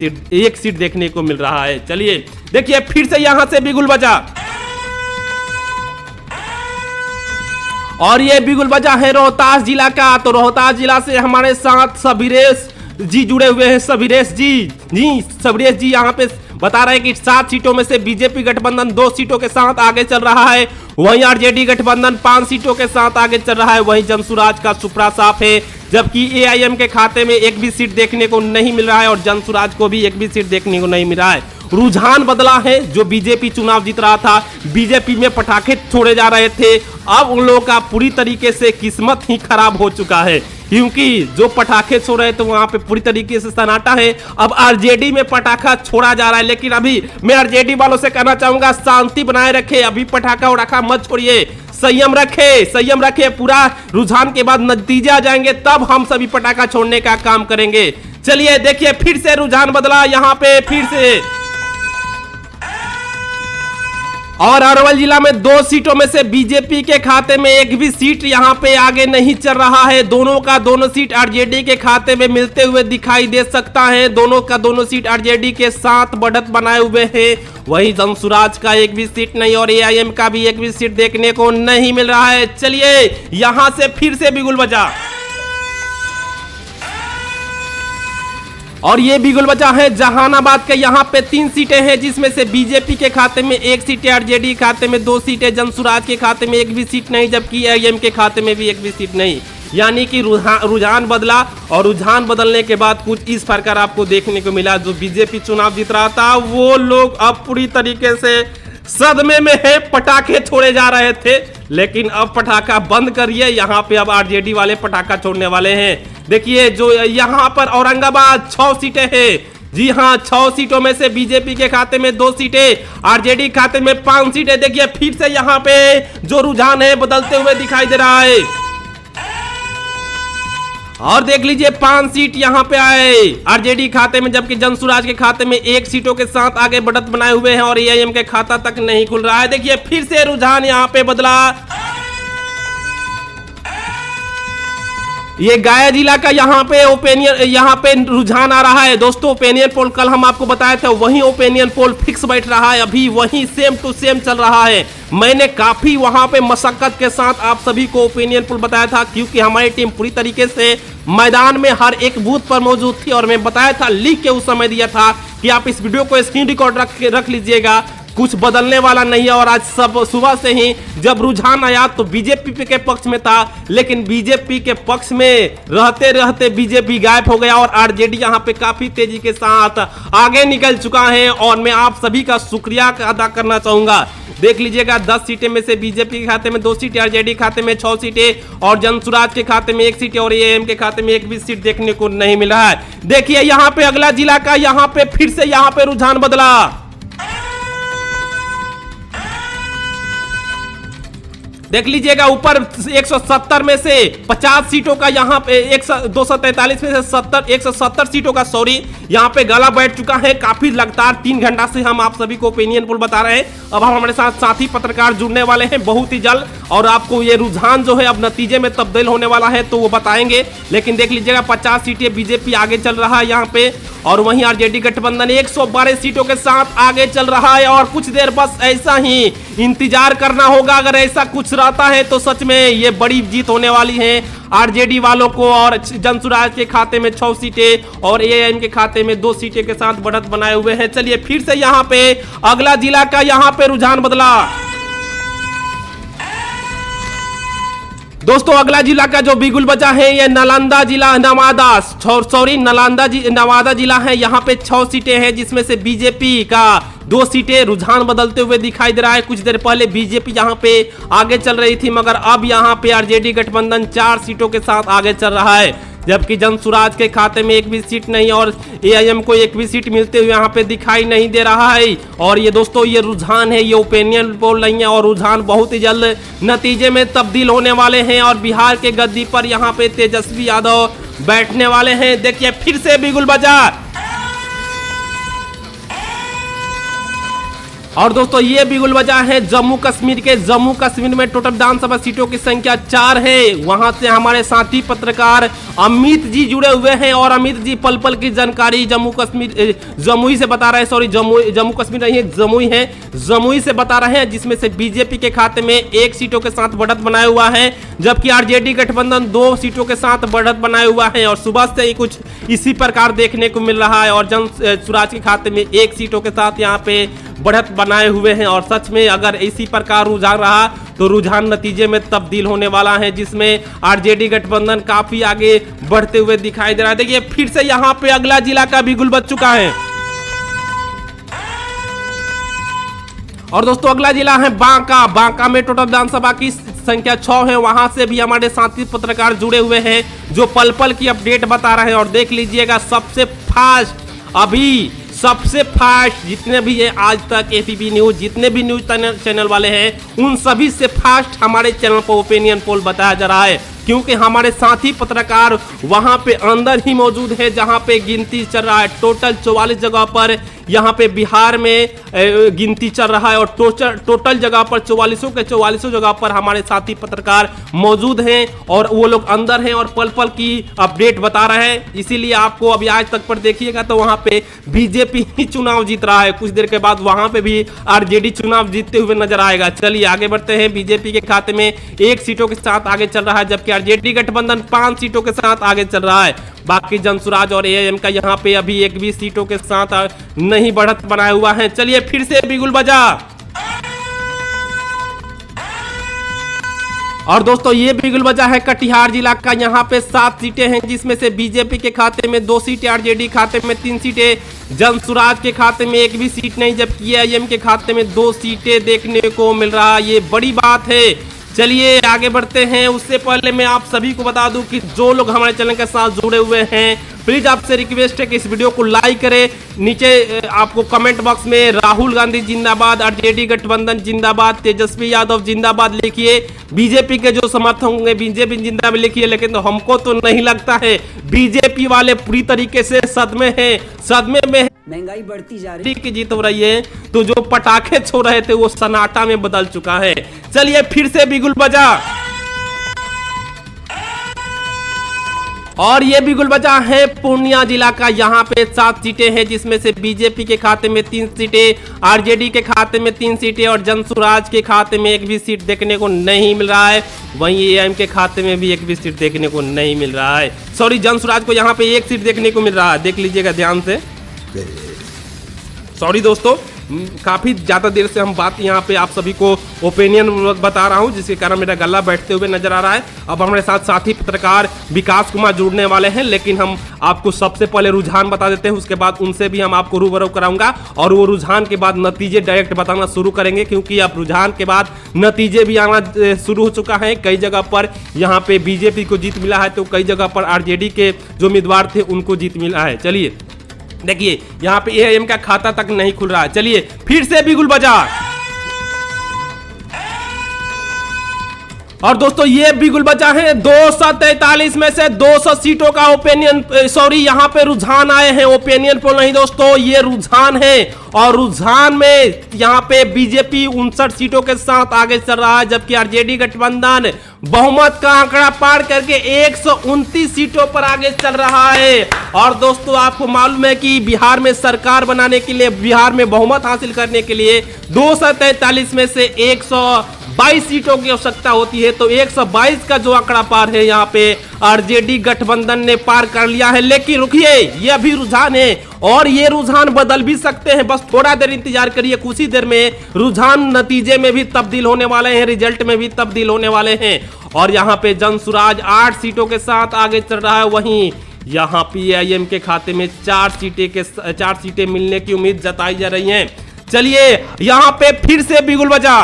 एक सीट देखने को मिल रहा है। चलिए देखिए फिर से यहां से बिगुल बजा, और ये बिगुल बजा है रोहतास जिला का। तो रोहतास जिला से हमारे साथ सबीरेश जी जुड़े हुए हैं। सबीरेश जी सबीरेश जी यहाँ पे बता रहे हैं कि 7 सीटों में से बीजेपी गठबंधन 2 सीटों के साथ आगे चल रहा है, वहीं आरजेडी गठबंधन 5 सीटों के साथ आगे चल रहा है, वहीं जनसुराज का सुपड़ा साफ है, जबकि एआईएम के खाते में एक भी सीट देखने को नहीं मिल रहा है और जनसुराज को भी एक भी सीट देखने को नहीं मिल रहा है। रुझान बदला है। जो बीजेपी चुनाव जीत रहा था, बीजेपी में पटाखे छोड़े जा रहे थे, अब उन लोगों का पूरी तरीके से किस्मत ही खराब हो चुका है, क्योंकि जो पटाखे छोड़ रहे थे वहां पे पूरी तरीके से सन्नाटा है। अब आरजेडी में पटाखा छोड़ा जा रहा है, लेकिन अभी मैं आरजेडी वालों से कहना चाहूंगा शांति बनाए रखे, अभी पटाखा उड़ाखा मत छोड़िए, संयम रखे। पूरा रुझान के बाद नतीजे आ जाएंगे, तब हम सभी पटाखा छोड़ने का काम करेंगे। चलिए देखिए फिर से रुझान बदला यहाँ पे फिर से, और अरवल जिला में 2 सीटों में से बीजेपी के खाते में एक भी सीट यहां पे आगे नहीं चल रहा है। दोनों सीट आरजेडी के खाते में मिलते हुए दिखाई दे सकता है। दोनों सीट आरजेडी के साथ बढ़त बनाए हुए हैं। वहीं जनसुराज का एक भी सीट नहीं और एआईएम का भी एक भी सीट देखने को नहीं मिल रहा है। चलिए यहां से फिर से बिगुल बजा, और ये बिगुल बचा है जहानाबाद के। यहाँ पे 3 सीटें हैं, जिसमें से बीजेपी के खाते में 1 सीट है, आरजेडी खाते में 2 सीटें, जनसुराज के खाते में एक भी सीट नहीं, जबकि एआईएम के खाते में भी एक भी सीट नहीं। यानी कि रुझान बदला, और रुझान बदलने के बाद कुछ इस प्रकार आपको देखने को मिला। जो बीजेपी चुनाव जीत रहा था वो लोग अब पूरी तरीके से सदमे में है। पटाखे छोड़े जा रहे थे, लेकिन अब पटाखा बंद करिए, यहाँ पे अब आरजेडी वाले पटाखा छोड़ने वाले हैं। देखिए जो यहाँ पर औरंगाबाद 6 सीटें हैं, जी हाँ 6 सीटों में से बीजेपी के खाते में 2 सीटें, आरजेडी खाते में 5 सीटें। देखिए फिर से यहाँ पे जो रुझान है बदलते हुए दिखाई दे रहा है, और देख लीजिए 5 सीट यहाँ पे आए आरजेडी खाते में, जबकि जनसुराज के खाते में 1 सीटों के साथ आगे बढ़त बनाए हुए हैं, और एआईएम के खाता तक नहीं खुल रहा है। देखिए फिर से रुझान यहाँ पे बदला। ये गया जिला का यहाँ पे रुझान आ रहा है दोस्तों। ओपिनियन पोल कल हम आपको बताए थे, वही ओपिनियन पोल फिक्स बैठ रहा है, अभी वही सेम टू सेम चल रहा है। मैंने काफी वहां पे मशक्कत के साथ आप सभी को ओपिनियन पोल बताया था, क्योंकि हमारी टीम पूरी तरीके से मैदान में हर एक बूथ पर मौजूद थी, और मैं बताया था, लिख के उस समय दिया था कि आप इस वीडियो को स्क्रीन रिकॉर्ड रख लीजिएगा, कुछ बदलने वाला नहीं है। और आज सब सुबह से ही जब रुझान आया तो बीजेपी के पक्ष में था, लेकिन बीजेपी के पक्ष में रहते रहते बीजेपी गायब हो गया, और आरजेडी यहां पे काफी तेजी के साथ आगे निकल चुका है। और मैं आप सभी का शुक्रिया अदा करना चाहूंगा। देख लीजिएगा 10 सीटें में से बीजेपी के खाते में 2 सीटें, आरजेडी खाते में 6 सीटें, और जनसुराज के खाते में 1 सीट, और एआईएम के खाते में एक भी सीट देखने को नहीं मिला है। देखिए यहाँ पे अगला जिला का, यहाँ पे फिर से यहाँ पे रुझान बदला। देख लीजिएगा ऊपर 170 में से 50 सीटों का, यहाँ पे 243 में से 170 सीटों का यहाँ पे गला बैठ चुका है। काफी लगातार 3 घंटा से हम आप सभी को ओपिनियन पोल बता रहे हैं। अब हम हमारे साथ साथी पत्रकार जुड़ने वाले हैं बहुत ही जल्द, और आपको ये रुझान जो है अब नतीजे में तब्दील होने वाला है तो वो बताएंगे। लेकिन देख लीजिएगा 50 सीटें बीजेपी आगे चल रहा है यहाँ पे, और वहीं आरजेडी गठबंधन 112 सीटों के साथ आगे चल रहा है। और कुछ देर बस ऐसा ही इंतजार करना होगा। अगर ऐसा कुछ रहता है तो सच में ये बड़ी जीत होने वाली है आरजेडी वालों को। और जनसुराज के खाते में 6 सीटें और एआईएम के खाते में 2 सीटें के साथ बढ़त बनाए हुए हैं। चलिए फिर से यहाँ पे अगला जिला का यहाँ पे रुझान बदला। दोस्तों अगला जिला का जो बिगुल बजा है ये नालंदा जिला, नवादा जिला है। यहाँ पे 6 सीटें हैं, जिसमें से बीजेपी का 2 सीटें। रुझान बदलते हुए दिखाई दे रहा है। कुछ देर पहले बीजेपी यहाँ पे आगे चल रही थी, मगर अब यहाँ पे आरजेडी गठबंधन 4 सीटों के साथ आगे चल रहा है, जबकि जनसुराज के खाते में एक भी सीट नहीं, और एआईएम को एक भी सीट मिलते हुए यहाँ पे दिखाई नहीं दे रहा है। और ये दोस्तों ये रुझान है, ये ओपिनियन पोल नहीं है, और रुझान बहुत ही जल्द नतीजे में तब्दील होने वाले हैं, और बिहार के गद्दी पर यहाँ पे तेजस्वी यादव बैठने वाले हैं। देखिए फिर से बिगुल बजा। और दोस्तों ये बिगुल वजह है जम्मू कश्मीर के। जम्मू कश्मीर में टोटल विधानसभा सीटों की संख्या 4 है। वहां से हमारे साथी पत्रकार अमित जी जुड़े हुए हैं और अमित जी पल पल की जानकारी जमुई से बता रहे हैं। सॉरी, जम्मू कश्मीर नहीं है, जमुई है, जमुई से बता रहे हैं, जिसमें से बीजेपी के खाते में 1 सीटों के साथ बढ़त बनाया हुआ है, जबकि आरजेडी गठबंधन 2 सीटों के साथ बढ़त बनाया हुआ है। और सुबह से ही कुछ इसी प्रकार देखने को मिल रहा है और जन स्वराज के खाते में 1 सीटों के साथ यहाँ पे बढ़त बनाए हुए हैं। और सच में अगर इसी प्रकार रुझान रहा तो रुझान नतीजे में तब्दील होने वाला है, जिसमें आरजेडी गठबंधन काफी आगे बढ़ते हुए दिखाई दे रहा है। देखिए फिर से यहाँ पे अगला जिला का बिगुल बज चुका है। और दोस्तों अगला जिला है बांका। बांका में टोटल विधानसभा की संख्या 6 है। वहां से भी हमारे साथी पत्रकार जुड़े हुए हैं जो पल पल की अपडेट बता रहे हैं। और देख लीजिएगा सबसे फास्ट जितने भी है आज तक एबीपी न्यूज, जितने भी न्यूज चैनल वाले हैं, उन सभी से फास्ट हमारे चैनल पर ओपिनियन पोल बताया जा रहा है, क्योंकि हमारे साथी पत्रकार वहां पे अंदर ही मौजूद है जहां पे गिनती चल रहा है। टोटल 44 जगह पर यहाँ पे बिहार में गिनती चल रहा है और टोटल जगह पर 44 जगह पर हमारे साथी पत्रकार मौजूद हैं और वो लोग अंदर हैं और पल पल की अपडेट बता रहे हैं। इसीलिए आपको अभी आज तक पर देखिएगा तो वहां पे बीजेपी ही चुनाव जीत रहा है, कुछ देर के बाद वहां पे भी आरजेडी चुनाव जीतते हुए नजर आएगा। चलिए आगे बढ़ते हैं। बीजेपी के खाते में 1 सीटों के साथ आगे चल रहा है, जबकि आरजेडी गठबंधन 5 सीटों के साथ आगे चल रहा है। बाकी जनसुराज और एएम का यहाँ पे अभी 1 सीटों के साथ नहीं बढ़त बनाया हुआ है। चलिए फिर से बिगुल बजा। और दोस्तों ये बिगुल बजा है कटिहार जिला का। यहाँ पे 7 सीटें हैं, जिसमें से बीजेपी के खाते में 2 सीटें, आरजेडी खाते में 3 सीटें, जनसुराज के खाते में 1 भी सीट नहीं, जबकि एएम के खाते में 2 सीटें देखने को मिल रहा है। ये बड़ी बात है। चलिए आगे बढ़ते हैं। उससे पहले मैं आप सभी को बता दूं कि जो लोग हमारे चैनल के साथ जुड़े हुए हैं, प्लीज आपसे रिक्वेस्ट है कि इस वीडियो को लाइक करें। नीचे आपको कमेंट बॉक्स में राहुल गांधी जिंदाबाद, आरजेडी गठबंधन जिंदाबाद, तेजस्वी यादव जिंदाबाद लिखिए। बीजेपी के जो समर्थक होंगे बीजेपी जिंदाबाद लिखिए, लेकिन तो हमको तो नहीं लगता है। बीजेपी वाले पूरी तरीके से सदमे में महंगाई बढ़ती जा रही की जीत हो रही है, तो जो पटाखे छोड़ रहे थे वो सन्नाटा में बदल चुका है। चलिए फिर से बिगुल बजा। और ये बिगुल बजा है पूर्णिया जिला का। यहाँ पे 7 सीटें हैं, जिसमें से बीजेपी के खाते में 3 सीटें, आरजेडी के खाते में 3 सीटें और जनसुराज के खाते में 1 भी सीट देखने को नहीं मिल रहा है। वहीं एएम के खाते में भी 1 भी सीट देखने को नहीं मिल रहा है। सॉरी, जनसुराज को यहाँ पे 1 सीट देखने को मिल रहा है, देख लीजिएगा ध्यान से। सॉरी दोस्तों, काफी ज्यादा देर से हम बात यहाँ पे आप सभी को ओपिनियन बता रहा हूँ, जिसके कारण मेरा गला बैठते हुए नजर आ रहा है। अब हमारे साथ साथी पत्रकार विकास कुमार जुड़ने वाले हैं, लेकिन हम आपको सबसे पहले रुझान बता देते हैं, उसके बाद उनसे भी हम आपको रूबरू कराऊंगा और वो रुझान के बाद नतीजे डायरेक्ट बताना शुरू करेंगे, क्योंकि अब रुझान के बाद नतीजे भी आना शुरू हो चुका है। कई जगह पर यहाँ पे बीजेपी को जीत मिला है, तो कई जगह पर आरजेडी के जो उम्मीदवार थे उनको जीत मिला है। चलिए देखिए यहाँ पे एएम का खाता तक नहीं खुल रहा है। चलिए फिर से बिगुल बजा। और दोस्तों ये बिगुल बजा है 243 में से 200 सीटों का यहाँ पे रुझान आए हैं। ओपिनियन पोल नहीं दोस्तों, ये रुझान है। और रुझान में यहाँ पे बीजेपी 59 सीटों के साथ आगे चल रहा है, जबकि आरजेडी गठबंधन बहुमत का आंकड़ा पार करके 129 सीटों पर आगे चल रहा है। और दोस्तों आपको मालूम है कि बिहार में सरकार बनाने के लिए, बिहार में बहुमत हासिल करने के लिए 243 में से 122 सीटों की आवश्यकता होती है, तो 122 का जो आंकड़ा पार है यहाँ पे आरजेडी गठबंधन ने पार कर लिया है। लेकिन रुकिए, ये अभी रुझान है और ये रुझान बदल भी सकते हैं, बस थोड़ा देर इंतजार करिए। कुछ ही देर में रुझान नतीजे में भी तब्दील होने वाले हैं, रिजल्ट में भी तब्दील होने वाले हैं। और यहाँ पे जनसुराज 8 सीटों के साथ आगे चल रहा है, वहीं यहाँ पीआईएम के खाते में 4 सीटें मिलने की उम्मीद जताई जा रही है। चलिए यहाँ पे फिर से बिगुल बजा।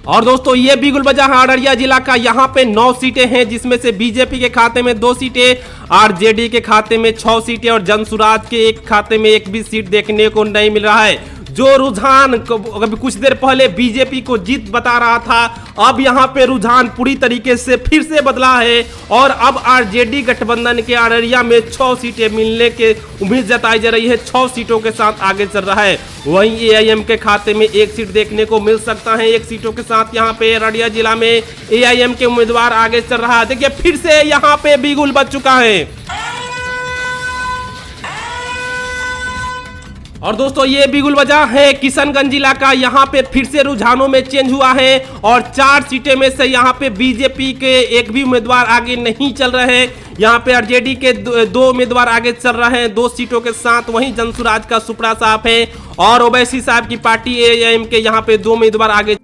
और दोस्तों ये बिगुल बजा है अररिया जिला का। यहाँ पे 9 सीटें हैं, जिसमें से बीजेपी के खाते में 2 सीटें, आरजेडी के खाते में 6 सीटें और जनसुराज के एक खाते में 1 भी सीट देखने को नहीं मिल रहा है। जो रुझान अभी कुछ देर पहले बीजेपी को जीत बता रहा था, अब यहाँ पे रुझान पूरी तरीके से फिर से बदला है और अब आरजेडी गठबंधन के अररिया में 6 सीटें मिलने की उम्मीद जताई जा रही है। 6 सीटों के साथ आगे चल रहा है। वहीं एआईएम के खाते में 1 सीट देखने को मिल सकता है। 1 सीटों के साथ यहाँ पे अररिया जिला में एआईएम के उम्मीदवार आगे चल रहा है। देखिए फिर से यहाँ पे बिगुल बज चुका है। और दोस्तों ये बिगुल वजह है किशनगंज जिला का। यहाँ पे फिर से रुझानों में चेंज हुआ है और 4 सीटें में से यहाँ पे बीजेपी के एक भी उम्मीदवार आगे नहीं चल रहे हैं। यहाँ पे आरजेडी के 2 उम्मीदवार आगे चल रहे हैं 2 सीटों के साथ। वहीं जनसुराज का सुपड़ा साहब है और ओवैसी साहब की पार्टी एआईएम के यहाँ पे 2 उम्मीदवार आगे